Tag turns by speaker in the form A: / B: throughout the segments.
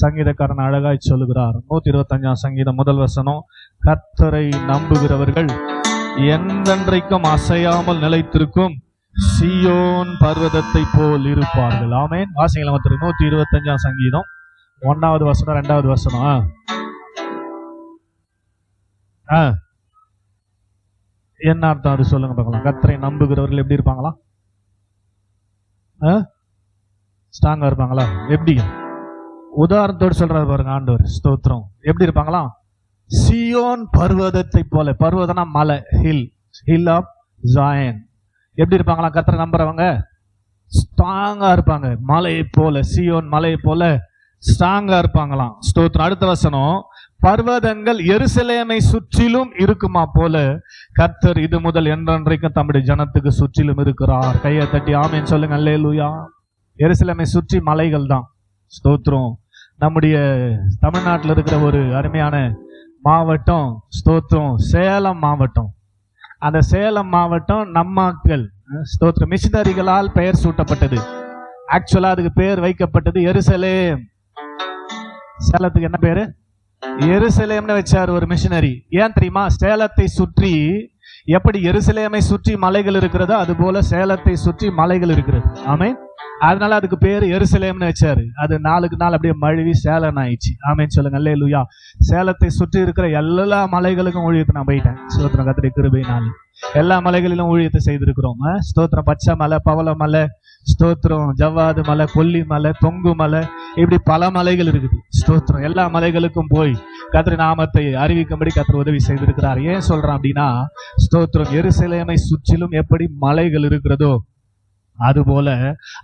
A: சங்கீதக்காரன் அழகாய் சொல்லுகிறார். 125 சங்கீதம் முதல் வசனம், கர்த்தரை நம்புகிறவர்கள் என்றென்றைக்கும் அசையாமல் நிலைத்திருக்கும் சீயோன் பர்வதத்தை போல் இருப்பார்கள். ஆமென். வாசிக்கலாம். 125 சங்கீதம் 1வது வசனம் 2வது வசனம். என்ன அர்த்தம் அது சொல்லுங்க பார்க்கலாம். கர்த்தரை நம்புகிறவர்கள் எப்படி இருப்பாங்களா? ஸ்ட்ராங்கா இருப்பாங்களா? எப்படி? உதாரணத்தோடு சொல்றாரு பாருங்க ஆண்டவர். ஸ்தோத்திரம். எப்படி இருப்பாங்களா? சியோன் பர்வதத்தை போல. பர்வதம்னா மலை, ஹில் ஆஃப் ஜாயன். எப்படி இருப்பாங்களா? கர்த்தரை நம்புறவங்க ஸ்ட்ராங்கா இருப்பாங்க. மலையை போல, சியோன் மலையை போல ஸ்ட்ராங்கா இருப்பாங்களாம். ஸ்தோத்திரம். அடுத்த வசனம், பர்வதங்கள் எருசலேமை சுற்றிலும் இருக்குமா போல கர்த்தர் இது முதல் என்றென்றைக்கும் தம்முடைய ஜனத்துக்கு சுற்றிலும் இருக்கிறார். கையை தட்டி ஆமென் சொல்லுங்க. அல்லேலூயா. எருசலேமை சுற்றி மலைகள் தான். ஸ்தோத்திரம். நம்முடைய தமிழ்நாட்டில் இருக்கிற ஒரு அருமையான மாவட்டம் ஸ்தோத்திரம் சேலம் மாவட்டம். அந்த சேலம் மாவட்டம் நம்மாக்கள் ஸ்தோத்திரம் மிஷினரிகளால் பெயர் சூட்டப்பட்டது. ஆக்சுவலா அதுக்கு பெயர் வைக்கப்பட்டது எருசலேம். சேலத்துக்கு என்ன பேரு? எருசலேம்னு வச்சார் ஒரு மிஷினரி. ஏன் தெரியுமா? சேலத்தை சுற்றி எப்படி எருசலேமை சுற்றி மலைகள் இருக்கிறதோ அது போல சேலத்தை சுற்றி மலைகள் இருக்கிறது. ஆமென். அதனால அதுக்கு பேரு எருசலேம்னு வச்சாரு. அது நாளுக்கு நாள் அப்படியே மழுவி சேலம் ஆயிடுச்சு. ஆமென் சொல்லுங்க. அல்லேலூயா. சேலத்தை சுற்றி இருக்கிற எல்லா மலைகளுக்கும் ஊழியத்தை நான் போயிட்டேன். ஸ்தோத்திரம். கர்த்தருடைய கிருபையினால எல்லா மலைகளிலும் ஊழியத்தை செய்திருக்கிறோம். ஸ்தோத்திரம். பச்சை மலை, பவள மலை, ஸ்தோத்திரம், ஜவ்வாது மலை, கொல்லி மலை, தொங்கு மலை, இப்படி பல மலைகள் இருக்குது. ஸ்தோத்திரம். எல்லா மலைகளுக்கும் போய் கர்த்தர் நாமத்தை அறிவிக்கும்படி கர்த்தர் உதவி செய்திருக்கிறார். ஏன் சொல்றான் அப்படின்னா, ஸ்தோத்திரம், எருசலேமை சுற்றிலும் எப்படி மலைகள் இருக்கிறதோ அதுபோல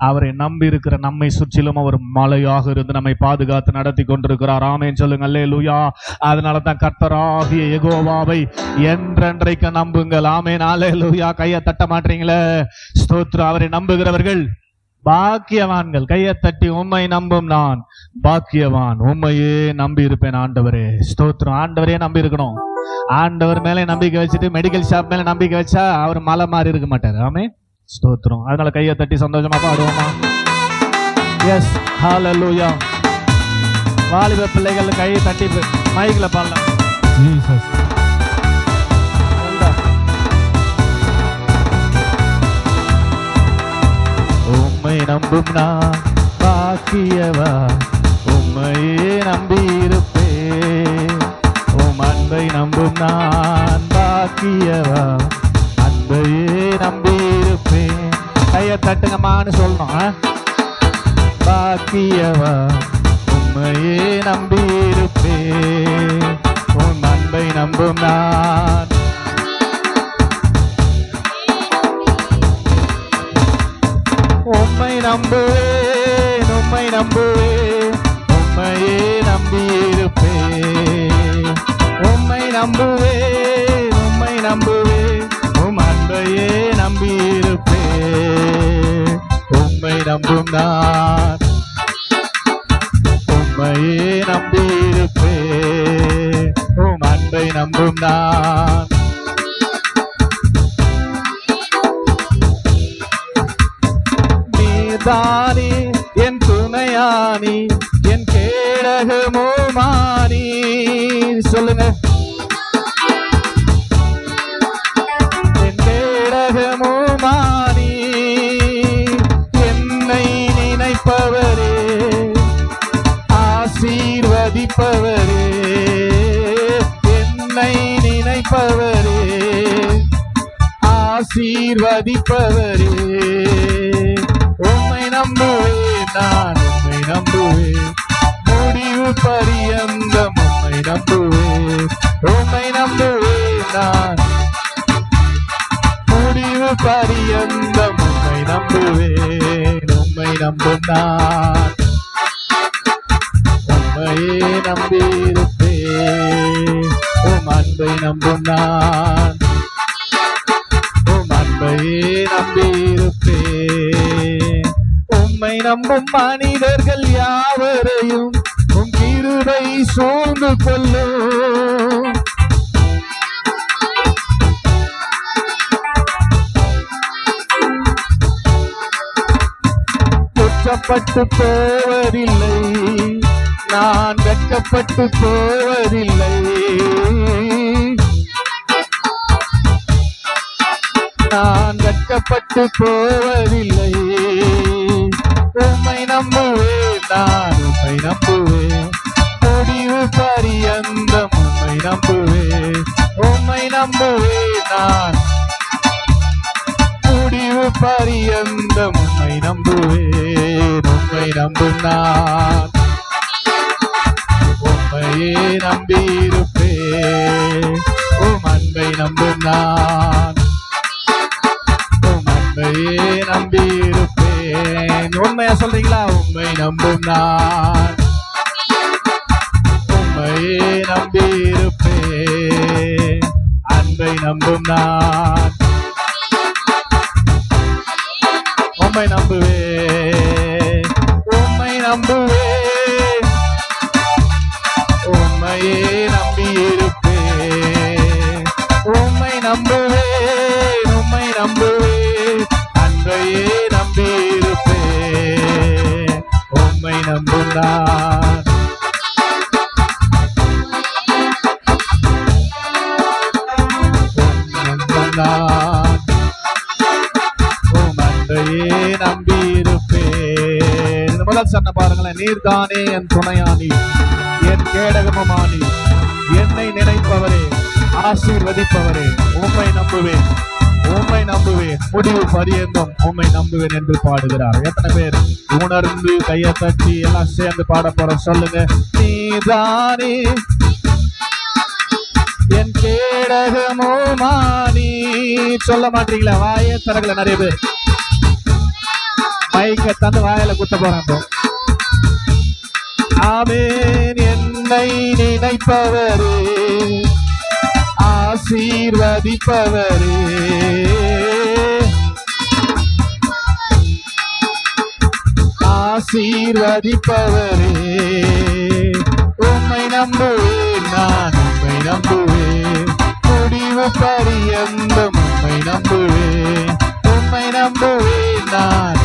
A: அவரை நம்பி இருக்கிற நம்மை சுற்றிலும் அவர் மலையாக இருந்து நம்மை பாதுகாத்து நடத்தி கொண்டிருக்கிறார். ஆமென் சொல்லுங்க. அல்லேலூயா. அதனால தான் கர்த்தராகிய யெகோவாவை என்றென்றைக்கு நம்புங்கள். ஆமென். அல்லேலூயா. கையை தட்ட மாட்டீங்களே? ஸ்தோத்திரம். அவரை நம்புகிறவர்கள் பாக்கியவான்கள். கையை தட்டி உம்மை நம்பும் நான் பாக்கியவான், உம்மையே நம்பி இருப்பேன் ஆண்டவரே. ஸ்தோத்திரம். ஆண்டவரே நம்பி இருக்கணும். ஆண்டவர் மேலே நம்பிக்கை வச்சுட்டு மெடிக்கல் ஷாப் மேல நம்பிக்கை வச்சா அவர் மலை மாறி இருக்க மாட்டார். ஆமென். ஸ்தோத்திரம். அதனால கையை தட்டி சந்தோஷமா பாடுவோமா? எஸ். ஹல்லேலூயா. வாலிப பிள்ளைகள் கையை தட்டி மைக்ல பாடலாம். ஜீசஸ். உம்மை நம்பும் நான் பாக்கியவா, உம்மையே நம்பி இருப்பேன். உம் அன்பை நம்பும் நான் பாக்கியவா, அன்பையே நம்பி இருப்பேன். கையை தட்டுங்கம்மான்னு சொல்லணும். பாக்கியவா, உம்மையே நம்பி இருப்பேன். உன் அன்பை நம்பும் நான். உம்மை நம்புவேன், உம்மை நம்புவேன், உம்மையே நம்பி இருப்பேன். உம்மை நம்புவேன், உம்மை நம்புவேன், உம் அன்பையே நம்பி இருப்பேன். உம்மை நம்பும் நான் உம்மையே நம்பி இருப்பேன். உம் அன்பை நம்பும் நான். நீதானே என் துணையானி, என் கேடகமோமானி. சொல்லுங்க. என் கேடகமோமானி, என்னை நினைப்பவரே, ஆசீர்வதிப்பவரே, என்னை நினைப்பவரே, ஆசீர்வதிப்பவரே. உம்மை நம்புவேன் நான், உம்மை நம்புவேன், முடிவு பரியந்தம் உம்மை நம்புவேன். உம்மை நம்புவேன் நான், முடிவு பரியந்தம் உம்மை நம்புவேன். உம்மை நம்பும் நான் உம்மையே நம்பியிருப்பேன். உம் அன்பை நம்பும் நான் உம் அன்பையே நம்பியிருப்பேன். உம்மை நம்பும் மனிதர்கள் யாவரையும் உம் கிருபை சூழ்ந்து கொள்ளும். குற்றப்பட்டு போவதில்லை, நான் வெட்கப்பட்டு போவதில்லை. நான் வெட்கப்பட்டு போவதில்லை. உம்மை நம்புவேன், நான் உம்மை நம்புவேன். முடிவு பரியந்தம் உம்மை நம்புவேன். உம்மை நம்புவேன், நான் முடிவு பரியந்தம் உம்மை நம்புவேன். உம்மை நம்பும் நான் உம்மையே நம்பியிருப்பேன். உம் அன்பை நம்பும் நான் உம் அன்பையே நம்பியிருப்பேன். உண்மையா சொல்றீங்களா? உம்மை நம்பும் நான் உம்மையே நம்பியிருப்பேன். அன்பை நம்பும் நான் உம்மை நம்புவேன். உம்மை நம்புவேன். உம்மையே நம்பியிருப்பேன். உம்மை நம்புவேன். உம்மை நம்புவேன். அன்பையே நம்பியிருப்பேன். உம்மை நம்பும் நான் நம்பியிருப்பேன். முதல் சொன்ன பாருங்களேன், நீர்தானே என் துணையானி, என் கேடகமானி, என்னை நினைப்பவரே, ஆசீர்வதிப்பவரே. உம்மை நம்புவேன், உம்மை நம்புவேன், முடிவு பரியந்தம் உம்மை நம்புவேன் என்று பாடுகிறார். எத்தனை பேர் உணர்ந்து கையை தட்டி எல்லாம் சேர்ந்து பாட போறோம்? சொல்லுங்க. நீதானே என் கேடகமானி. சொல்ல மாட்டீங்களா? வாயே தரகல. நிறைய பேர் மைக்க தந்து வாயில குத்த போறாங்க. ஆமென். என்னை நினைப்பவரே, ஆசீர்வதிப்பவரே, ஆசீர்வதிப்பவரே. உம்மை நம்புவேன், நான் உம்மை நம்புவேன். முடிவு பரியந்தம் உம்மை நம்புவேன். உம்மை நம்புவேன், நான்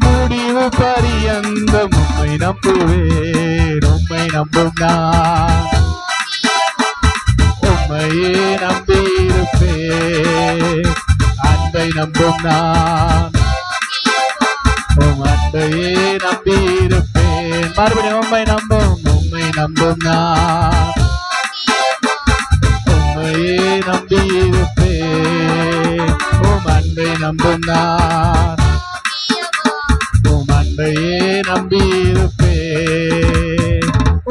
A: முடிவு பரியந்தம் உம்மை நம்புவேன். உம்மை நம்பும் நான் உம்மையே நம்பியிருப்பேன். அன்பை நம்பும் நான் உம் அன்பையே நம்பியிருப்பேன். மறுபடியும் உம்மை நம்பும், உம்மை நம்பும் நான் உம்மையே நம்பியிருப்பேன். உம் அன்பை நம்பும் நான் உம் அன்பையே நம்பியிருப்பேன்.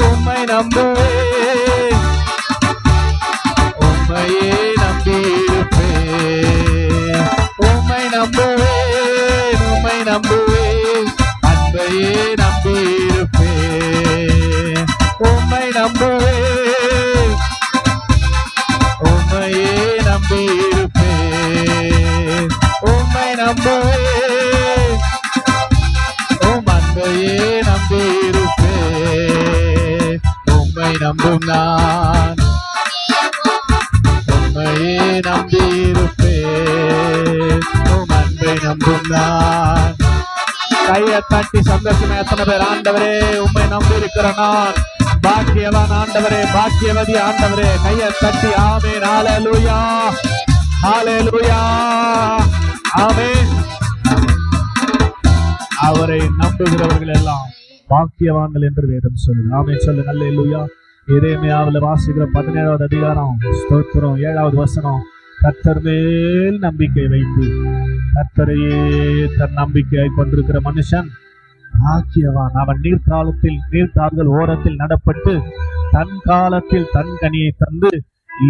A: உம்மை நம்புவேன், உம்மையே நம்பியிருப்பேன். உம்மை நம்புவேன், உம்மை நம்புவேன். அன்பையே நம்பியிருப்பேன். உம்மை நம்புவேன், உம்மையே நம்பியிருப்பேன். உம்மை நம்புவேன். உம் அன்பையே நம்பியிருப்பேன். உம்மை நம்பும் நான் உம்மையே நம்பியிருப்பேன். உம் அன்பை நம்பும் நான். கையை தட்டி சந்தோஷமா எத்தனை பேர் ஆண்டவரே உம்மை நம்பியிருக்கிற நான் பாக்கியவான் ஆண்டவரே, பாக்கியவதி ஆண்டவரே. கையை தட்டி ஆமென். ஹல்லேலூயா, ஹல்லேலூயா, ஆமென். அவரை நம்புகிறவர்கள் எல்லாம் பாக்கியவான்கள் என்று வேதம் சொல்லுது. ஆமென் சொல்லுங்க. ஹல்லேலூயா. எரேமியாவுல வாசிக்கிற 17வது அதிகாரம் ஸ்தோத்திரம் 7வது வசனம். கர்த்தர் மேல் நம்பிக்கை வைத்து கர்த்தரையே தன் நம்பிக்கையை கொண்டிருக்கிற மனுஷன் பாக்கியவான். அவன் நீர்த்தார்கள் ஓரத்தில் நடப்பட்டு தன் காலத்தில் தன் கனியை தந்து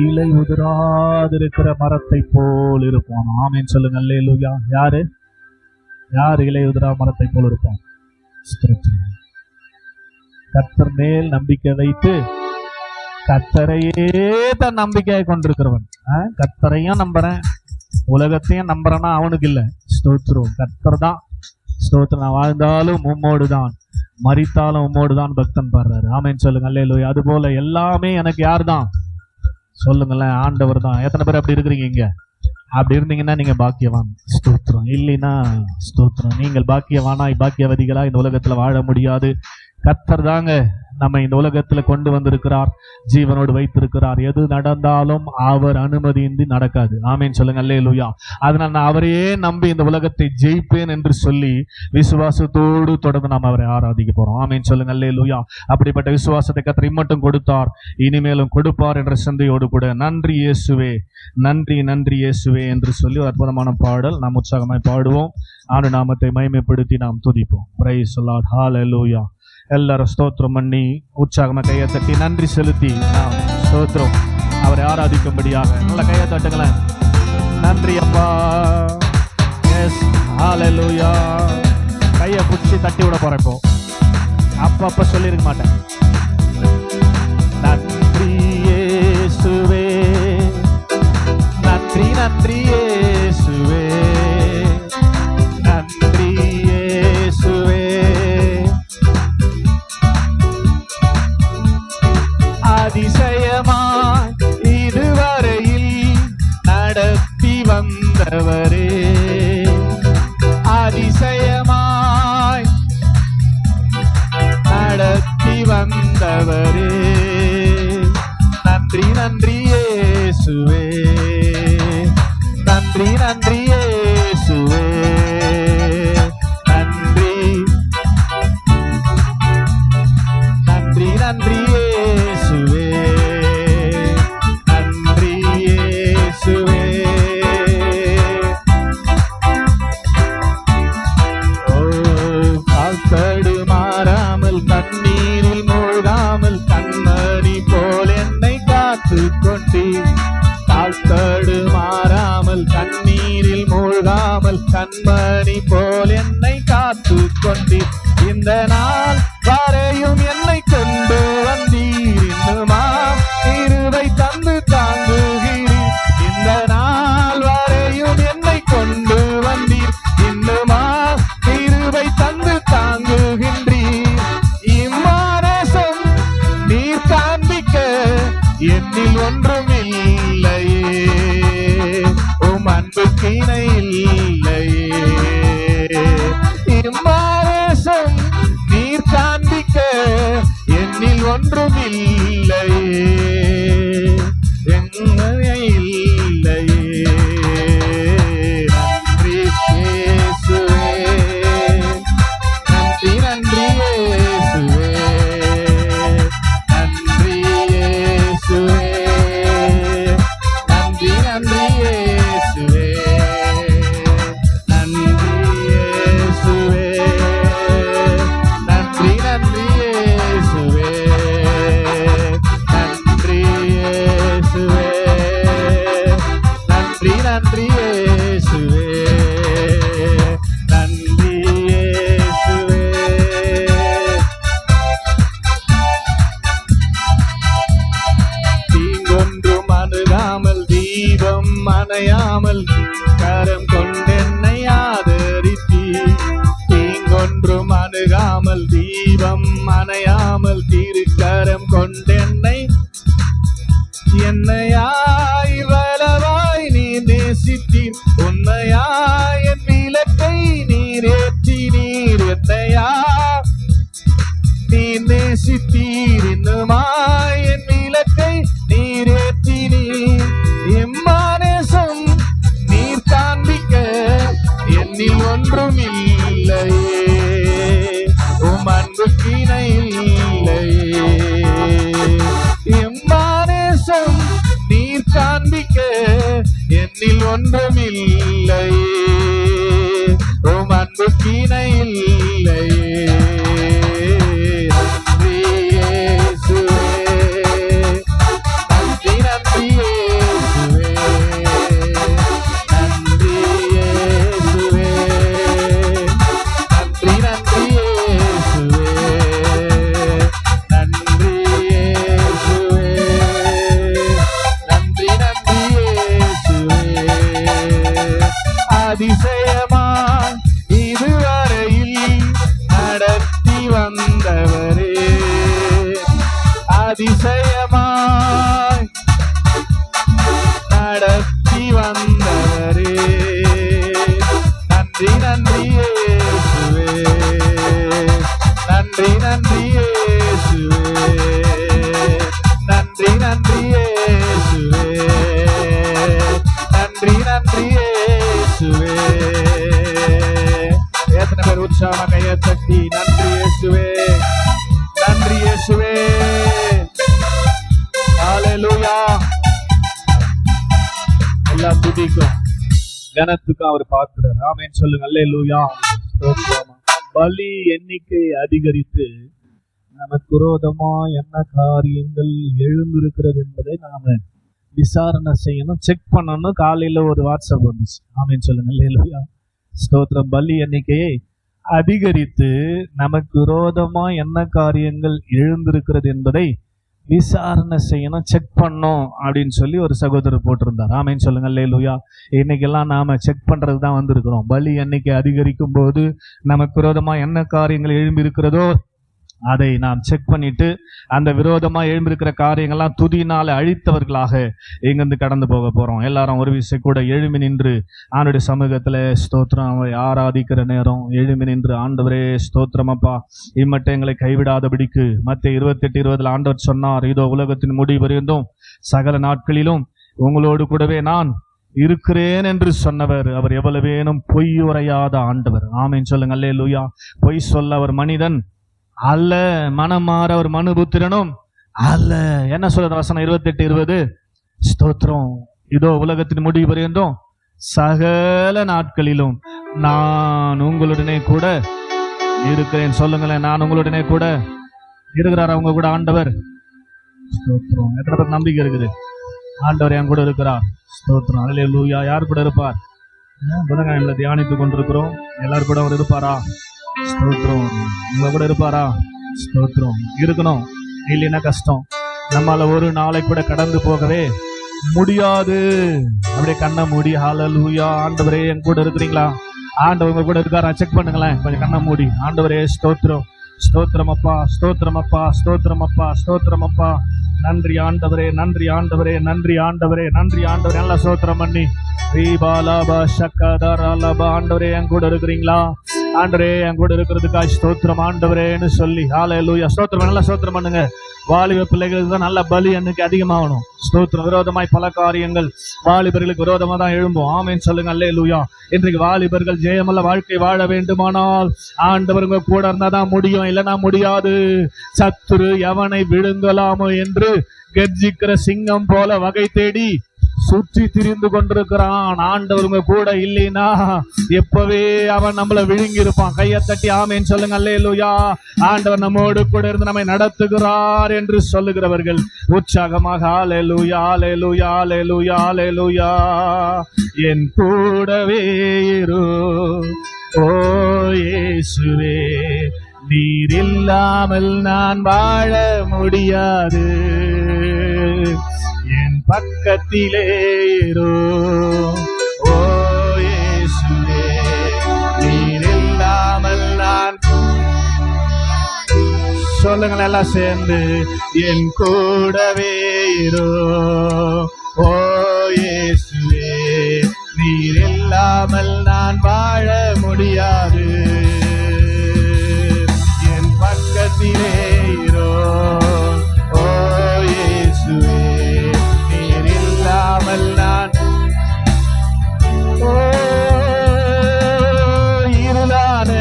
A: இலை உதிராதிருக்கிற மரத்தை போல் இருப்பான். ஆமென் சொல்லுங்க. அல்லேலூயா. யாரு இலை உதிரா மரத்தை போல் இருப்பான்? கர்த்தர் மேல் நம்பிக்கை வைத்து கர்த்தரையே தன் நம்பிக்கையை கொண்டிருக்கிறவன். கர்த்தரையும் நம்புறேன், உலகத்தையும் நம்புறேன்னா அவனுக்கு இல்ல. ஸ்தோத்திரம். கர்த்தர் தான். ஸ்தோத்திரம். நான் வாழ்ந்தாலும் உம்மோடு தான், மரித்தாலும் உம்மோடு தான் பக்தன் பாடுறாரு. ஆமென் சொல்லுங்க. அல்லேலூயா. அது போல எல்லாமே எனக்கு யார் தான்? சொல்லுங்களேன். ஆண்டவர் தான். எத்தனை பேர் அப்படி இருக்கிறீங்க? இங்க அப்படி இருந்தீங்கன்னா நீங்க பாக்கியவான், ஸ்தோத்திரம். இல்லைன்னா ஸ்தோத்திரம். நீங்கள் பாக்கியவானாய் பாக்கியவதிகளா இந்த உலகத்துல வாழ முடியாது. கர்த்தர் தாங்க நம்ம இந்த உலகத்துல கொண்டு வந்திருக்கிறார், ஜீவனோடு வைத்திருக்கிறார். எது நடந்தாலும் அவர் அனுமதியின்றி நடக்காது. ஆமேன் சொல்லுங்க, அல்லேலூயா. அதனால நான் அவரையே நம்பி இந்த உலகத்தை ஜெயிப்பேன் என்று சொல்லி விசுவாசத்தோடு தொடர்ந்து நாம் அவரை ஆராதிக்க போறோம். ஆமேன் சொல்லுங்க, அல்லேலூயா. அப்படிப்பட்ட விசுவாசத்தை கர்த்தர் இம்மட்டும் கொடுத்தார், இனிமேலும் கொடுப்பார் என்ற சிந்தையோடு கூட நன்றி இயேசுவே, நன்றி நன்றி இயேசுவே என்று சொல்லி ஒரு அற்புதமான பாடல் நாம் உற்சாகமாய் பாடுவோம். ஆண்டு நாமத்தை மகிமைப்படுத்தி நாம் துதிப்போம். பிரைஸ் தி லார்ட், ஹalleluya. எல்லாரும் ஸ்தோத்திரம் பண்ணி உற்சாகமா கையை தட்டி நன்றி செலுத்தி நாம் ஸ்தோத்திரம் அவரை ஆராதிக்கும்படியாக நல்ல கையை தட்டுங்களேன். நன்றி அப்பா. எஸ், ஹalleluya. கையை பிடிச்சி தட்டி விட போறேன். இப்போ அப்பப்ப சொல்லிருக்க மாட்டேன். நன்றி இயேசுவே, நன்றி நன்றி இயேசுவே, நன்றி இயேசுவே. அதிசயமாய் இதுவரையில் நடத்தி வந்தவரே, அதிசயமாய் நடத்தி வந்தவரே, நன்றி நன்றி இயேசுவே, நன்றி நன்றி இயேசுவே, நன்றி நன்றி நன்றி இயேசுவே, நன்றி இயேசுவே. ஓ, கால்தடு மாறாமல் கண்ணீரில் மூழ்காமல் கண்மணி போல் என்னை காத்து கொண்டீர். கால்தடு மாறாமல் கண்ணீரில் மூழ்காமல் கண்மணி போல் என்னை காத்து கொண்டீர். இந்த நாள் வரையும் என்னை கொண்டு வந்தீர், இன்னுமா கிருபை தந்து தாங்குகிறீர். இந்த நாள் வரையும் என்னை கொண்டு வந்தீர், இன்னுமா கிருபை தந்து தாங்குகின்றீர். இம்மானேசம் நீர் காண்பிக்க என்னில் ஒன்றும் இல்லையே, உம் அன்புக்கு இணை இல்லையே. இம்மானேசம் நீர் காண்பிக்க என்னில் ஒன்றும் இல்லையே, என்னை இல்லையே. நன்றி இயேசுவே, நன்றி நன்றி இயேசுவே, நன்றி இயேசுவே, நன்றி நன்றி இயேசுவே, நன்றி இயேசுவே, நன்றி நன்றி இயேசுவே, நன்றி இயேசுவே, நன்றி நன்றி இயேசுவே, நன்றி இயேசுவே. தீங்கொன்றும் அணுகாமல் தீபம் அணையாமல் கரம் கொண்டென்னை ஆதரித்தீர். தீங்கொன்றும் அணுகாமல் தீபம் அணையாமல் திருக்கரம் கொண்டென்னை என்னையாய் வலவாய் நீ நேசித்தீர். உண்மையாய் என் விளக்கை நீர் ஏற்றி நீர் என்னையா நீ நேசித்தீர். இன்னுமாய் என் விளக்கை நீர் ஏற்றி நீர். எம்மானேசம் நீர் காண்பிக்க என்னில் ஒன்றும் இல்லையே, உம் அன்புக்கு இணை இல்லையே. எம்மானேசம் நீர் காண்பிக்க என்னில் ஒன்றும் இல்லையே, உம் அன்புக்கு இணை இல்லையே. நன்றி இயேசுவே, நன்றி நன்றி இயேசுவே, நன்றி இயேசுவே, நன்றி நன்றி இயேசுவே, நன்றி இயேசுவே, நன்றி நன்றி இயேசுவே. அதிசயமாய் இதுவரையில் நடத்தி நன்றி இயேசுவே. எத்தனை பேர் உற்சாகமாக கையை தட்டி நன்றி இயேசுவே, நன்றி இயேசுவே. ஹல்லேலூயா. எல்லா துதிக்கும் கனத்துக்கும் அவர் பார்க்கிறார். ஆமென் சொல்லுங்க. ஹல்லேலூயா. பலி எண்ணிக்கை அதிகரித்து நமக்கு விரோதமா என்ன காரியங்கள் எழுந்திருக்கிறது என்பதை நாம விசாரணை செய்யணும், செக் பண்ணணும். காலையில ஒரு வாட்ஸ்அப் வந்துச்சு. ஆமென் சொல்லுங்க. ஹல்லேலூயா. ஸ்தோத்திரம். பலி எண்ணிக்கையை அதிகரித்து நமக்கு விரோதமா என்ன காரியங்கள் எழுந்திருக்கிறது என்பதை விசாரணை செய்யணும், செக் பண்ணோம் அப்படின்னு சொல்லி ஒரு சகோதரர் போட்டிருந்தார். ஆமென் சொல்லுங்க. ஹல்லேலூயா. இன்னைக்கெல்லாம் நாம செக் பண்றது தான் வந்திருக்கிறோம். பலி எண்ணிக்கை அதிகரிக்கும் போது நமக்கு விரோதமா என்ன காரியங்கள் எழும்பி இருக்கிறதோ அதை நாம் செக் பண்ணிட்டு அந்த விரோதமா எழும்பியிருக்கிற காரியங்கள்லாம் துதியினால அழித்தவர்களாக இங்கிருந்து கடந்து போக போறோம். எல்லாரும் ஒரு விஷயம் கூட எழுமி நின்று ஆண்டுடைய சமூகத்துல ஸ்தோத்திரம் அவரை ஆராதிக்கிற நேரம் எழுமி நின்று, ஆண்டவரே ஸ்தோத்திரம் அப்பா, இம்மட்டும் எங்களை கைவிடாதபடிக்கு மத்தேயு 28:20 ஆண்டவர் சொன்னார், இதோ உலகத்தின் முடிவு வரையும் சகல நாட்களிலும் உங்களோடு கூடவே நான் இருக்கிறேன் என்று சொன்னவர். அவர் எவ்வளவேனும் பொய் உரையாத ஆண்டவர். ஆமென் சொல்லுங்க. அல்லேலூயா. பொய் சொல்ல அவர் மனிதன் அல்ல, மனம் மாற அவர் மனுபுத்திரனும் அல்ல. என்ன சொல்ற வசனம் 28:20? ஸ்தோத்திரம். இதோ உலகத்தின் முடிவு வரையும் சகல நாட்களிலும் நான் உங்களுடனே கூட இருக்கிறேன். சொல்லுங்களேன், நான் உங்களுடனே கூட இருக்கிறார். அவங்க கூட ஆண்டவர். ஸ்தோத்திரம். எத்தனை பேர் நம்பிக்கை இருக்குது? ஆண்டவர் என் கூட இருக்கிறார். ஸ்தோத்திரம். அல்லேலூயா. யார் கூட இருப்பார்? புதன்கிழமையில தியானித்துக் கொண்டிருக்கிறோம். எல்லாரும் கூட அவர் இருப்பாரா? ஸ்தோத்திரம். உங்க கூட இருப்பாரா? ஸ்தோத்திரம். இருக்கணும். இல்லைன்னா கஷ்டம். நம்மால ஒரு நாளை கூட கடந்து போகவே முடியாது. அப்படியே கண்ணை மூடி ஹல்லேலூயா, ஆண்டவரே என் கூட இருக்கிறீங்களா? ஆண்டவர் உங்க கூட இருக்காரா? செக் பண்ணுங்களேன். கொஞ்சம் கண்ணை மூடி. ஆண்டவரே ஸ்தோத்திரம், ஸ்தோத்திரம் அப்பா, ஸ்தோத்திரம் அப்பா, ஸ்தோத்திரம் அப்பா, ஸ்தோத்திரம் அப்பா. நன்றி ஆண்டவரே, நன்றி ஆண்டவரே, நன்றி ஆண்டவரே, நன்றி ஆண்டவரே. நல்லா ஸ்தோத்திரம் பண்ணி ஆண்டவரே என் கூட இருக்கிறீங்களா? ஆண்டவரே என் கூட இருக்கிறதுக்காக ஸ்தோத்திரம் ஆண்டவரேன்னு சொல்லி ஹல்லேலூயா. ஸ்தோத்திரம். நல்லா ஸ்தோத்திரம் பண்ணுங்க. வாலிப பிள்ளைகளுக்கு தான் நல்ல பலி அன்னைக்கு அதிகமாகணும். ஸ்தோத்திரம். விரோதமாய் பல காரியங்கள் வாலிபர்களுக்கு விரோதமா தான் எழும்பும். ஆமென் சொல்லுங்க. அல்லேலூயா. இன்றைக்கு வாலிபர்கள் ஜெயமுள்ள வாழ்க்கை வாழ வேண்டுமானால் ஆண்டவர் உங்க கூட இருந்தாதான் முடியும், இல்லைன்னா முடியாது. சத்துரு எவனை விழுங்கலாமோ என்று கர்ஜிக்கிற சிங்கம் போல வகை தேடி சுற்றி திரிந்து கொண்டிருக்கிறான். ஆண்டவர் உங்க கூட இல்லைன்னா எப்பவே அவன் நம்மள விழுங்கி இருப்பான். கையை தட்டி ஆமென் சொல்லுங்க. அல்லேலூயா. ஆண்டவர் நம்மோடு கூட இருந்து நம்மை நடத்துகிறார் என்று சொல்லுகிறவர்கள் உற்சாகமாக ஹல்லேலூயா, ஹல்லேலூயா, ஹல்லேலூயா, ஹல்லேலூயா. என் கூடவே இரு ஓ இயேசுவே, நீர் இல்லாமல் நான் வாழ முடியாது. என் பக்கத்திலே இரு ஓ இயேசுவே, நீர் இல்லாமல் நான். சொல்லுங்கள் எல்லாம் சேர்ந்து. என் கூடவே இரு ஓ இயேசுவே, நீர் இல்லாமல் நான் வாழ முடியாது. என் பக்கத்திலே இரு ஓ இயேசுவே, நீர் இல்லாமல் நான். இருளான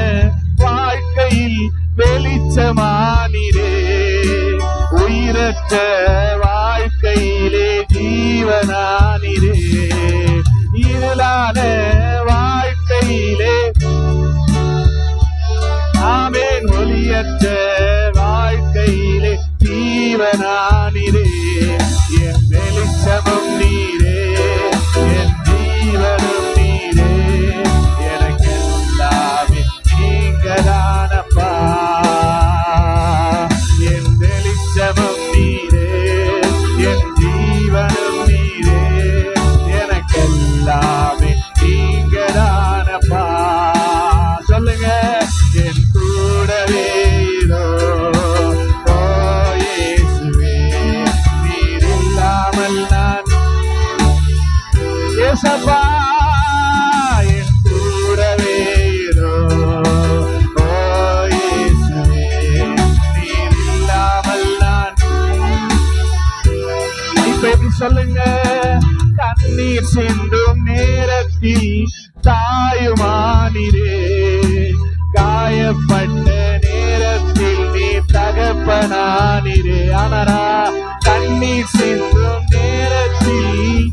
A: வாழ்க்கையில் வெளிச்சமானிரே, உயிரற்ற வாழ்க்கையிலே ஜீவனானிரே. இருளான வாழ்க்கையிலே ஆமென், ஒளியற்ற வாழ்க்கையிலே ஜீவனானிரே. என் வெளிச்சமும் நீரே, என் ஜீவனும் நீரே, எனக்கெல்லாமே நீங்கதானப்பா. என் வெளிச்சமும் நீரே, என் ஜீவனும் நீரே, எனக்கெல்லாமே நீங்கதானப்பா. சொல்லுங்க. என் கூடவே இரு ஓ இயேசுவே, நீர் இல்லாமல் நான். இயேசப்பா என் கூடவே இரு ஓ இயேசுவே, நீர் இல்லாமல் நான். இப்ப எப்படி சொல்லுங்க. கண்ணீர் சிந்தும் நேர நேரத்தில் தாயுமானிரே, காயப்பட்ட நேரத்தில் நீ தகப்பனானிரே. ஆனாரா கண்ணீர் சிந்தும் நேரத்தில்,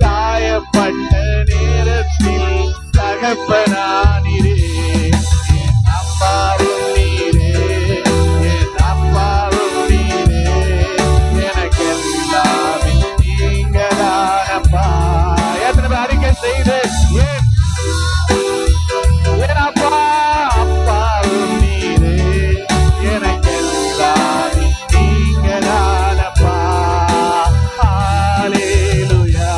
A: காயப்பட்ட நேரத்தில் தகப்பனானிரே. என் அப்பாவும் நீரே, என் அப்பாவும் நீரே, எனக்கு எல்லாமே நீங்கதானப்பா. எத்தனை பேர் அறிக்கை செய்து என் அப்பா அப்பாவும் நீரே, எனக்கு எல்லாமே நீங்கதானப்பா. ஹல்லேலூயா,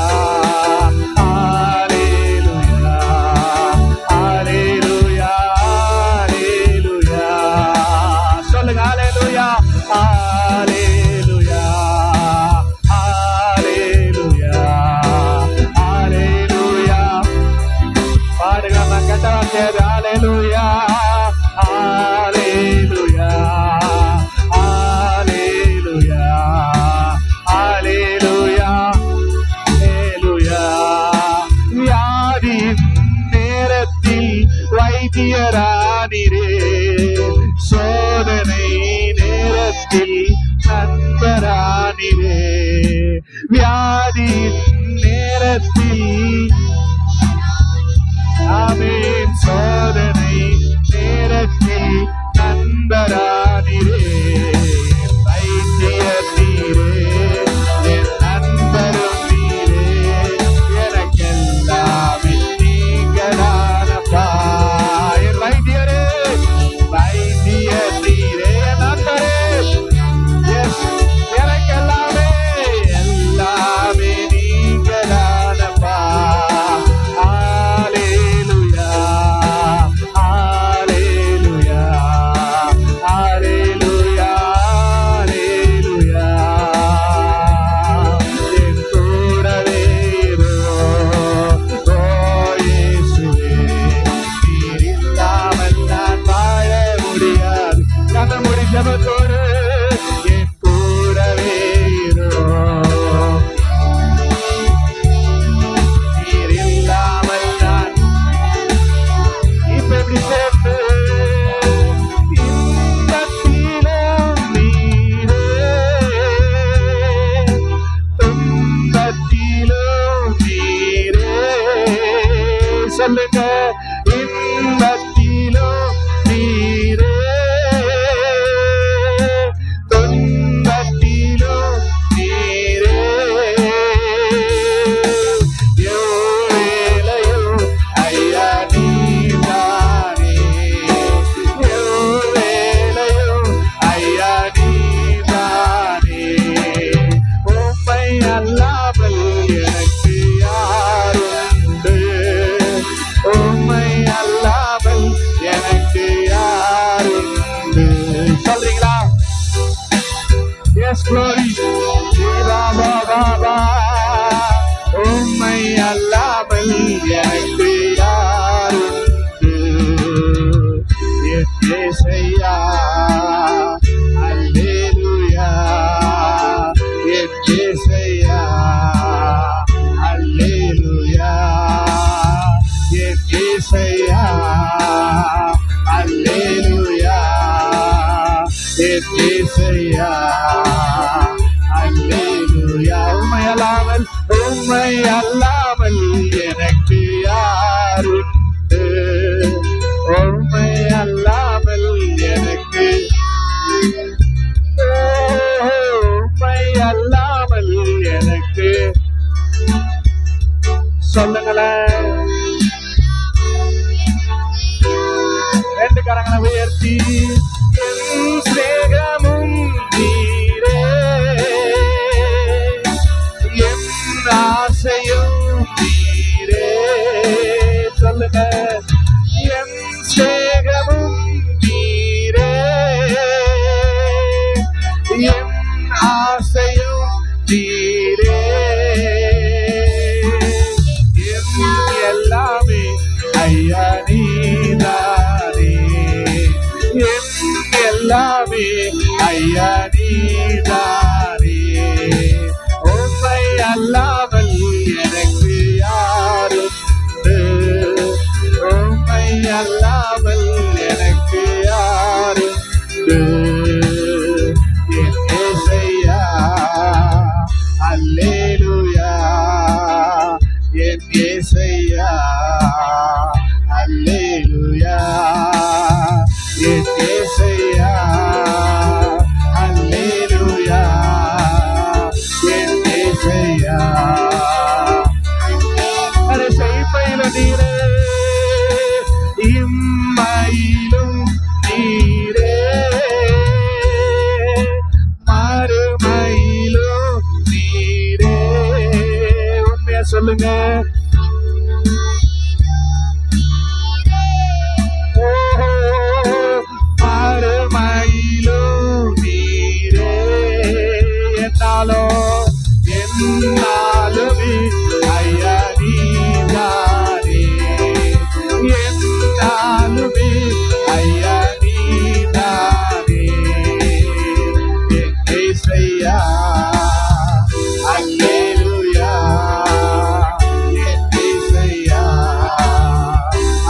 A: ஹல்லேலூயா, ஹல்லேலூயா, ஹல்லேலூயா. சொல்லுங்க ஹல்லேலூயா, ஹல்லேலூயா, ஹல்லேலூயா, ஹல்லேலூயா. பாடுங்க, நான் கேட்டவா கேது. ஹல்லேலூயா, ஹல்லேலூயா, ஹல்லேலூயா, ஹல்லேலூயா, ஹல்லேலூயா. வியாதியின் நேரத்தில் வைத்தியரானிரே, சோதனை நேரத்தில் நண்பரானிரே. வியாதியின் நேரத்தில், ஆமென், சோதனை நேரத்தில் நண்பரானிரே. வைத்தியர் நீரே, என் நண்பரும் நீரே, எனக்கெல்லாமே நீங்கதானப்பா. என் வைத்தியரே, வைத்தியர் நீரே, என் நண்பரே, எனக்கெல்லாமே எல்லாமே நீங்கதானப்பா. ஹல்லேலூயா, ஹல்லேலூயா, ஹல்லேலூயா, ஹல்லேலூயா. என் கூடவே இரு, ஓ இயேசுவே, நீர் இல்லாமல் நான் வாழ முடியாது. கண்ண மூடி ஜெபத்தோடு என் கூடவே இரு, நீர் இல்லாமல் நான் இப்ப எப்படி சேர்த்து. இன்பத்திலும் நீரே, துன்பத்திலும் நீரே. சொல்லுங்க, இன்பத்திலும் நீரே, துன்பத்திலும் நீரே. எவ்வேளையும் ஐயா நீதானே, எவ்வேளையும் ஐயா நீதானே. உம்மை அல்லாமல் எனக்கு யாருண்டு, உம்மை அல்லாமல் எனக்கு யாருண்டு. சொல்றீங்களா? S glory. பாபா பாபா, உம்மை அல்லாமல் எனக்கு யாருண்டு. என் இயேசையா, அல்லேலூயா, என் இயேசையா, அல்லேலூயா, என் இயேசையா, அல்லேலூயா, என் இயேசையா, அல்லேலூயா. உம்மை அல்லாமல், உம்மை அல்லாமல் எனக்கு யாருண்டு, உம்மை அல்லாமல் எனக்கு, உம்மை அல்லாமல் எனக்கு. சொல்லுங்களேன், ரெண்டு கரங்களை உயர்த்தி. என் சிநேகமும் நீரே, என் ஆசையும் நீரே. சொல்லுங்க, என் சிநேகமும் நீரே, என் ஆசையும் நீரே. என் எல்லாமே ஐயா நீதானே, என் எல்லாமே ஐயா நீதானே. உம்மை அல்லாமல் செய்ப்பையிலும் நீரே, இம்மையிலும் நீரே, மறுமையிலும் நீரே. உண்மையா சொல்லுங்க. மறுமையிலும் நீரே, என்னாலுமே ஐயா நீதானே, என்னாலுமே ஐயா நீதானே. ஏசையா அல்லேலூயா, ஏசையா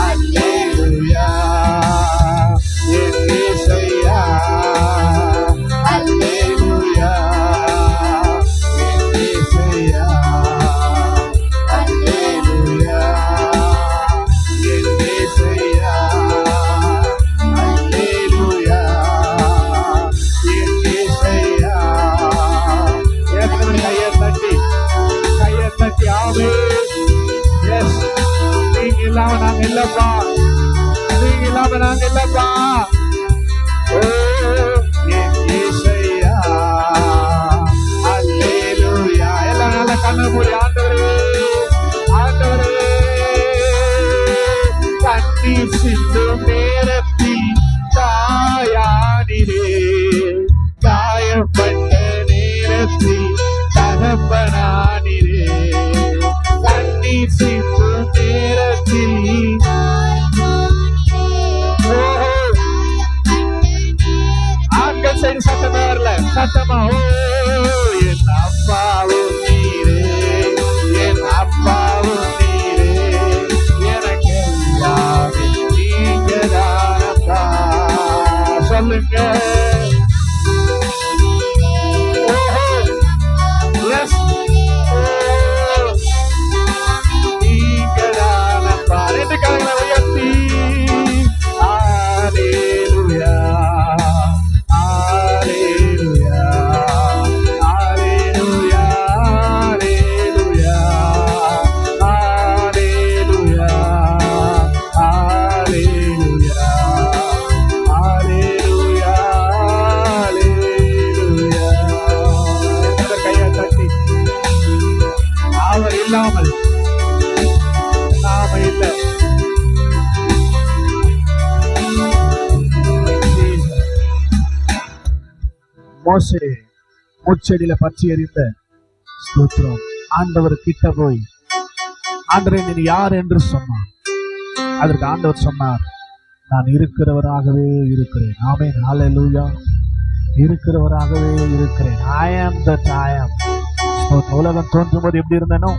A: அல்லேலூயா, ஏசையா அல்லேலூயா, ஏசையா அல்லேலூயா, ஏசையா அல்லேலூயா, ஏசையா. கையை தட்டி ஆமே. எஸ், நீங்க இல்லாம நாங்க இல்லப்பா, நீங்க இல்லாம நாங்க இல்லப்பா. ஓ ஏசையா அல்லேலூயா. எல்லாம் நல்ல கண்ண மூடி ஆண்டவரே, ஆண்டவரே. கண்ணீர் சிந்தும் நேரத்தில் தாயானிரே, காயப்பட்ட நேரத்தில் தகப்பனானிரே, கண்ணீர் சிந்தும் நேரத்தில் ஆண்கள் சைடு சத்தமா வரல, சத்தமா. ஓ என் அப்பாவும் நீரே, என் அப்பாவும் நீரே, எனக்கு எல்லாமே நீங்க தானப்பா. சொல்லுங்க. நீங்க தானப்பா. ரெண்டு கரங்களை உயர்த்தி ஹல்லேலூயா, ஹல்லேலூயா, ஹல்லேலூயா, ஹல்லேலூயா, ஹல்லேலூயா, ஹல்லேலூயா, ஹல்லேலூயா. கையை தட்டி. அவர் இல்லாமல் நாம இல்லை. மோசே முச்செடியில பற்றி எறிந்த ஸ்தோத்திரம். ஆண்டவர் கிட்ட போய், ஆண்டவரே நீ யார் என்று சொன்னார். அதற்கு ஆண்டவர் சொன்னார், நான் இருக்கிறவராகவே இருக்கிறேன். ஆமென், ஹல்லேலூயா. இருக்கிறவராகவே இருக்கிறேன். I am that I am. உலகம் தோன்றும் போது எப்படி இருந்தேனோ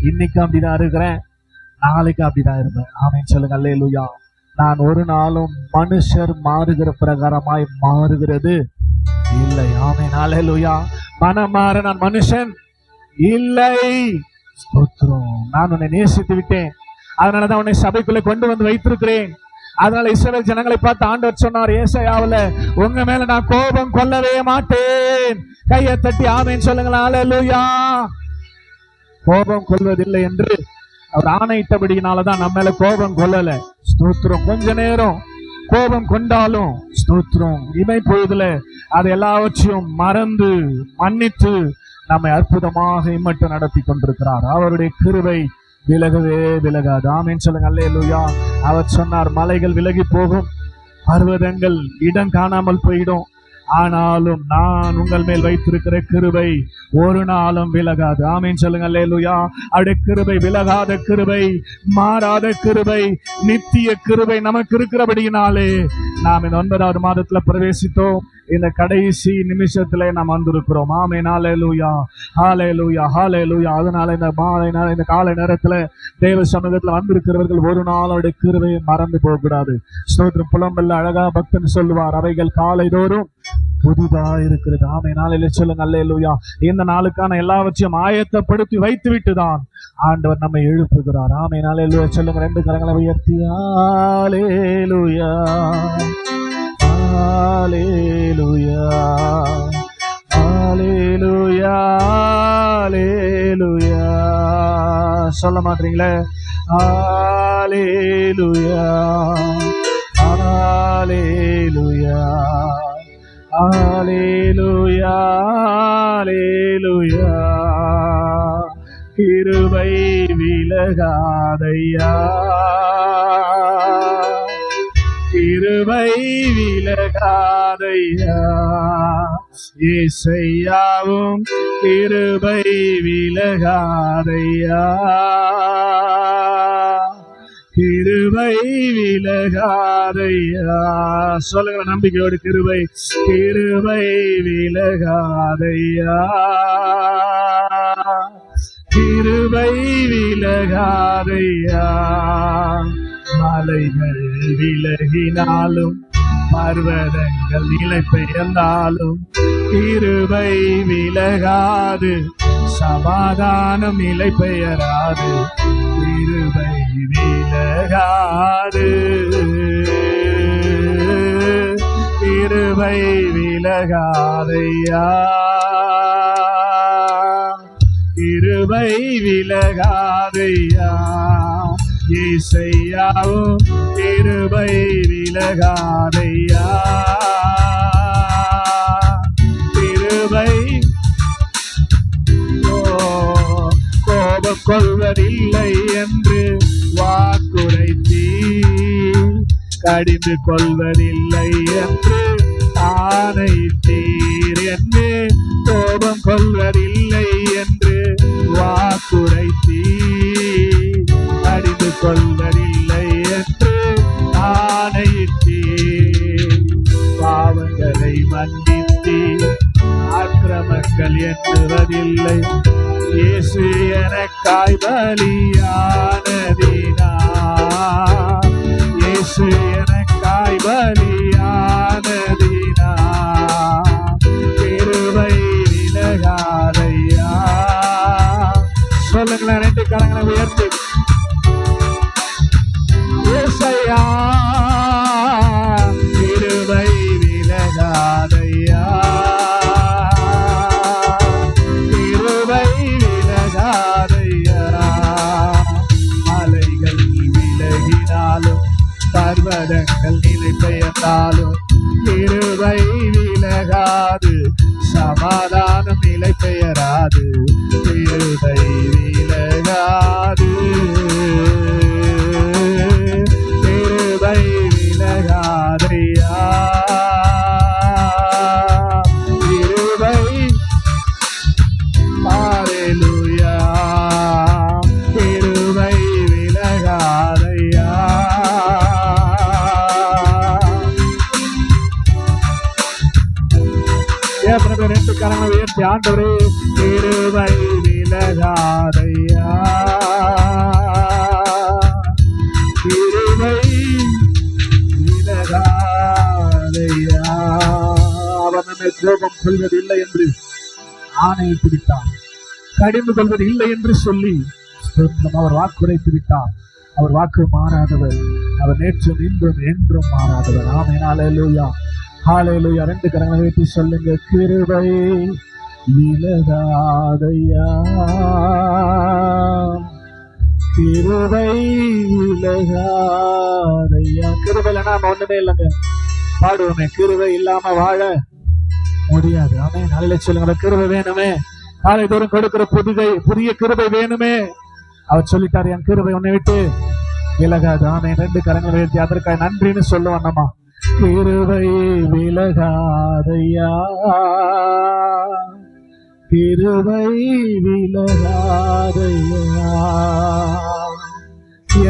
A: இன்னைக்கு அப்படிதான் இருக்கிறேன், நாளைக்கு அப்படிதான் இருப்பேன். ஆமென் சொல்லுங்க. அல்லேலூயா. நான் ஒரு நாளும் மனுஷர் மாறுகிற பிரகாரமாய் மாறுகிறது இல்லை. ஆமென், அல்லேலூயா. மனம் மாற நான் மனுஷன் இல்லை. ஸ்தோத்திரம். நான் உன்னை நேசித்து விட்டேன், அதனாலதான் உன்னை சபைக்குள்ளே கொண்டு வந்து வைத்திருக்கிறேன். அதனால இஸ்ரவேல் ஜனங்களை பார்த்து ஆண்டவர் சொன்னார் ஏசாயாவுல, உங்க மேல நான் கோபம் கொள்ளவே மாட்டேன். கையை தட்டி ஆமென் சொல்லுங்களா. அல்லேலூயா. கோபம் கொள்வதில்லை என்று அவர் ஆணையிட்டபடியினாலதான் நம்ம மேல கோபம் கொள்ளல. ஸ்தோத்திரம். கொஞ்ச நேரம் கோபம் கொண்டாலும் ஸ்தோத்திரம், இமை பொழுதுல அது எல்லாவற்றையும் மறந்து மன்னித்து நம்மை அற்புதமாக இம்மட்டு நடத்தி கொண்டிருக்கிறார். அவருடைய கிருபை விலகவே விலகாது. ஆமென் சொல்லுங்க. அல்லேலூயா. அவர் சொன்னார், மலைகள் விலகி போகும், பர்வதங்கள் இடம் காணாமல் போயிடும், ஆனாலும் நான் உங்கள் மேல் வைத்திருக்கிற கிருபை ஒரு நாளும் விலகாது. ஆமென் சொல்லுங்க. அல்லேலூயா. அவருடைய கிருபை விலகாத கிருபை, மாறாத கிருபை, நித்திய கிருபை நமக்கு இருக்கிறபடியினாலே நாம் இந்த 9வது மாதத்துல பிரவேசித்தோம். இந்த கடைசி நிமிஷத்துல நாம் வந்திருக்கிறோம். ஆமென். ஹல்லேலூயா, ஹல்லேலூயா, ஹல்லேலூயா. அதனால இந்த காலை நேரத்துல தேவ சமூகத்துல வந்திருக்கிறவர்கள் ஒரு நாள் அவருடைய கிருபையை மறந்து போக கூடாது. ஸ்தோத்திரம். புலம்பல்ல அழகா பக்தன் சொல்லுவார், அவைகள் காலை தோறும் புதிதா இருக்கிறது. ஆமென். நாளிலே சொல்லுங்க. அல்லேலூயா. இந்த நாளுக்கான எல்லாவற்றையும் ஆயத்தப்படுத்தி வைத்து விட்டுதான் ஆண்டவர் நம்மை எழுப்புகிறார். ஆமென். அல்லேலூயா. சொல்லுங்க. 2 கரங்களை உயர்த்தி அல்லேலூயா, அல்லேலூயா, அல்லேலூயா, அல்லேலூயா. சொல்ல மாட்டீங்களே? ஹalleluya ஹalleluya ஹalleluya ஹalleluya. கிருபை விலகாதையா, கிருபை விலகாதையா, இயேசையாவும் கிருபை விலகாதையா, கிருபை விலகாதையா. சொல்லுங்க நம்பிக்கையோடு, கிருபை கிருபை விலகாதையா, கிருபை விலகாதையா. மலைகள் விலகினாலும் பர்வதங்கள் நிலை பெயர்ந்தாலும் கிருபை விலகாது, சமாதானம் நிலை பெயராது, கிருபை விலகாது, கிருபை விலகாதையா, கிருபை விலகாதையா. இயேசையாவும் கிருபை விலகாதையா, கிருபை. கோபம் கொள்வதில்லை என்று வாக்குரைத்தீ, கடிந்து கொள்வதில்லை என்று ஆணைத்தீர் என்று. கோபம் கொள்வதில்லை என்று வாக்குரைத்தீ, கடிந்து கொள்வதில்லை என்று ஆணையிட்டீர். பாவங்களை மன்னித்தீர், அக்கிரமங்கள் எண்ணுவதில்லை. இயேசு எனக்காய் பலியானதினார், இயேசு எனக்காய் பலியானதினார், கிருபை விலகாதையா. சொல்லுங்களேன், ரெண்டு கரங்களை உயர்த்தி. இயேசையா கிருபை விலகாதையா, கிருபை விலகாதையா. மலைகள் விலகினாலும் பர்வதங்கள் நிலை பெயர்ந்தாலும் கிருபை விலகாது, சமாதானம் நிலை பெயராது, கிருபை விலகாது, கிருபை விலகாதையா, கிருபை. ஹalleluya, கிருபை விலகாதையா. ரெண்டு கரங்களை உயர்த்தி, ஆண்டவரே கிருபை விலகாதையா, கிருபை விலகாதையா. அவர் நம்மை கோபம் கொள்வதில்லை என்று ஆணையிட்டு விட்டார், கடிந்து கொள்வது இல்லை என்று சொல்லி அவர் வாக்குரைத்து விட்டார். அவர் வாக்கு மாறாதவர், அவர் நேற்றும் இன்றும் என்றும் மாறாதவர். ஆமென், ஹalleluya ஹalleluya. ரெண்டு கரங்களை வைத்து சொல்லுங்க, கிருபை விலகாதையா, கிருபை விலகாதையா. கிருபை இல்லைன்னா ஒண்ணுமே இல்லைங்க. பாடுவோமே, கிருபை இல்லாம வாழ முடியாது. ஆமென், ஹalleluya சொல்லுங்க. கிருபை வேணுமே, காலை தோறும் கொடுக்கிற புதிய கிருபை வேணுமே. அவர் சொல்லிட்டார், என் கிருபை உன்னை விட்டு விலகாது. ஆமென். ரெண்டு கரங்களை வைத்து அதற்காக நன்றின்னு சொல்லுவோம். நம்ம கிருபை விலகாதையா, கிருபை விலகாதையா.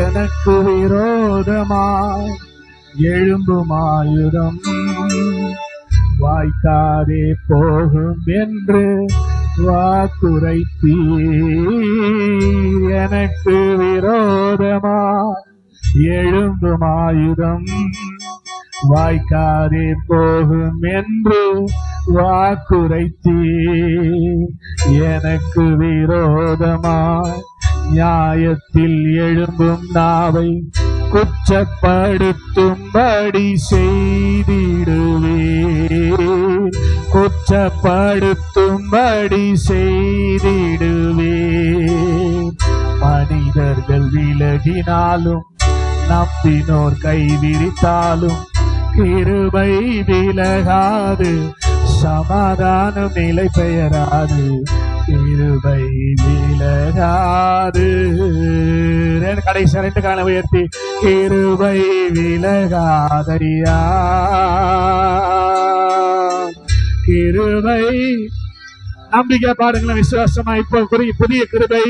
A: எனக்கு விரோதமாய் எழும்பும் ஆயுதம் வாய்க்காதே போகும் என்று வாக்குரைத்தீர். எனக்கு விரோதமாய் எழும்பும் ஆயுதம் வாய்க்காதே போகும் என்று வாக்குரைத்தீர். எனக்கு விரோதமாய் நியாயத்தில் எழும்பும் நாவை குற்றப்படுத்தும்படி செய்திடுவேன், குற்றப்படுத்தும்படி செய்திடுவேன். மணி மனிதர்கள் விலகினாலும் நம்பினோர் கை விரித்தாலும் கிருபை விலகாது, சமாதானம் நிலை பெயராது, கிருபை விலகாது. கடைசி 2 காலை உயர்த்தி, கிருபை விலகாதரியா, கிருபை. நம்பிக்கை பாடுங்களேன் விசுவாசமா. இப்போ புதிய கிருபை,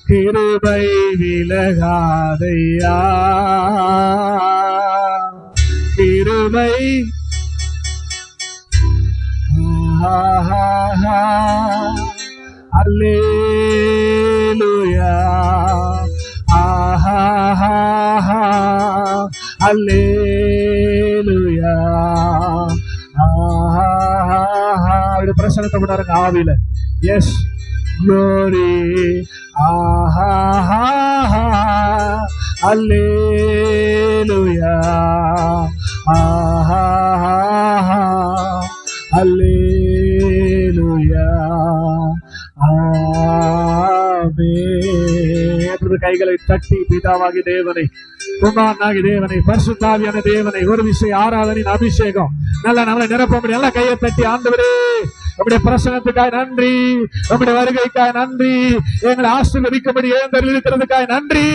A: கிருபை விலகாதையா, கிருபை. அல்லேலூயா, அல்லேலூயா. பிரசனத்தை விடாருங்க ஆவியில. எஸ் glory, அல்லேலூயா, அல்லேலூயா, ஆமென். கைகளை தட்டி பிதாவாகி தேவனை, குமாரனாகி தேவனை, பரிசுத்தாவியான தேவனை ஒரு விஷயம் ஆராதனின் அபிஷேகம் நல்லா நம்மளை நிரப்ப முடியும். நல்லா கையை தட்டி, ஆண்டவரே நம்முடைய பிரசனத்துக்காய் நன்றி, நம்முடைய வருகைக்காய் நன்றி, எங்களை ஆசீர்வதிக்கும்படி எழுந்தருளிருக்கிறதுக்காய் நன்றி.